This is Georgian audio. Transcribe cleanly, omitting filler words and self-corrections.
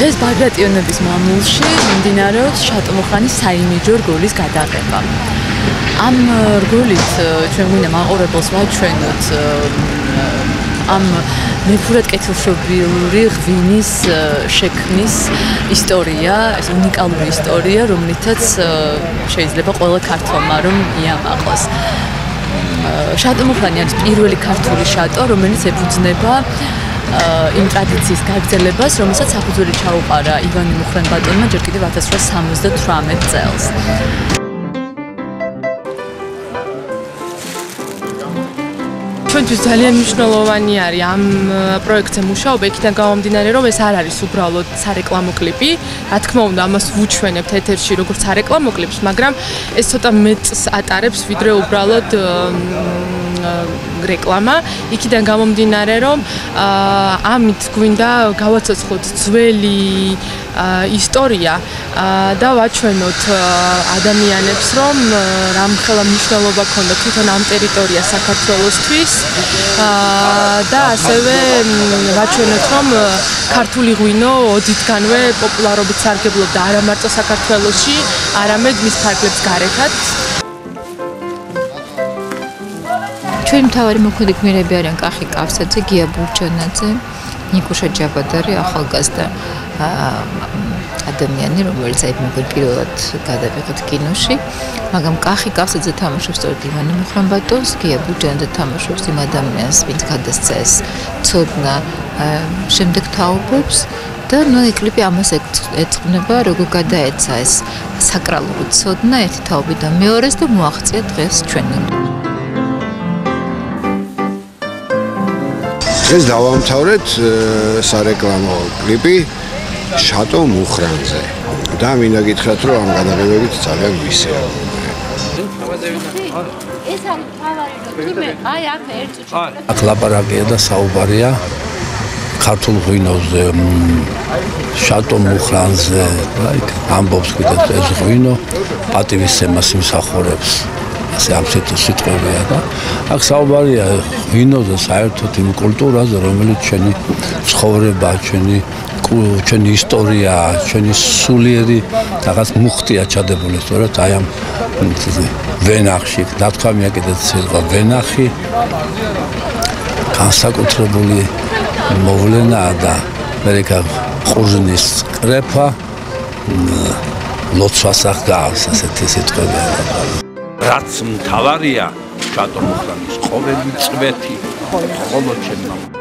დღეს ბაგრატიონების მამულში მიმდინარეობს შატომუხრანის საიმიჯო რგოლის გადაღება. ამ რგოლით ჩვენ გვინდა მაყურებელს ვაჩვენოთ ამ მეფურად კეთილშობილი ღვინის შექმნის ისტორია, ეს უნიკალური ისტორია, რომლითაც შეიძლება ყველა ქართველმა რომ იამაყოს. შატომუხრანი არის პირველი ქართული შატო, რომელიც ეფუძნება იმ ტრადიციის გაგრძელებას, რომელსაც საფუძველი ჩაუყარა ივანე მუხრან-ბატონმა ჯერ კიდევ 1878 წელს. ჩვენთვის ძალიან მნიშვნელოვანი არის ამ პროექტზე მუშაობა, იქიდან გამომდინარე, რომ ეს არ არის უბრალოდ სარეკლამო კლიპი. რა თქმა უნდა, ამას ვუჩვენებთ ეთერში როგორც სარეკლამო კლიპს, მაგრამ ეს ცოტა მეტს ატარებს, ვიდრე უბრალოდ რეკლამა. იქიდან გამომდინარე, რომ ამით გვინდა გავაცოცხლოთ ძველი ისტორია და ვაჩვენოთ ადამიანებს, რომ რამხელა მნიშვნელობა ჰქონდა თვითონ ამ ტერიტორიას საქართველოსთვის და ასევე ვაჩვენოთ, რომ ქართული ღვინო ოდითგანვე პოპულარობით სარგებლობდა არა მარტო საქართველოში, არამედ მის ფარგლებს გარეთაც. ჩვენი მთავარი მოქმედი გმირები არიან კახი კავსაძე, გია ბურჯანაძე, ნიკუშა ჯაბადარი, ახალგაზრდა ადამიანი, რომელიც პირველად გადავიღეთ კინოში, მაგრამ კახი კავსაძე თამაშობს სწორედ ივანე მუხრან-ბატონს, გია ბურჯანაძე თამაშობს იმ ადამიანს, ვინც გადასცა ეს ცოდნა შემდეგ თაობებს და კლიპი ამას ეძღვნება, როგორ გადაეცა ეს საკრალური ცოდნა ერთი თაობიდან მეორეს და მოაღწია დღეს ჩვენამდე. დღეს დავამთავრეთ სარეკლამო კლიპი შატო მუხრანზე და მინდა გითხრათ, რომ ამ გადაღებებით ძალიან ვისეავ. ეს არის თავარი, რომ თურმე აი აქ ერთ წუთში აქ ლაპარაკია და საუბარია ქართულ ღვინოზე, შატო მუხრანზე, ამბობს კიდევ ეს ღვინო პატივისცემას იმსახურებს. ასე ამ სიტყვებია და აქ საუბარია ღვინოზე, საერთოდ იმ კულტურაზე, რომელიც ჩვენი ცხოვრება, ჩვენი ისტორია, ჩვენი სულიერი რაღაც მუხტია ჩადებული, სწორედ აი ამ ვენახში, დათქვამია კიდეც სიტყვა ვენახი, განსაკუთრებული მოვლენაა და მერეკა ყურძნის კრეფა, ლოცვას აღგავს, ასეთი სიტყვებია. რაც მთავარია შატომუხრანის ყოველი წვეთი, ხოლო ჩემმა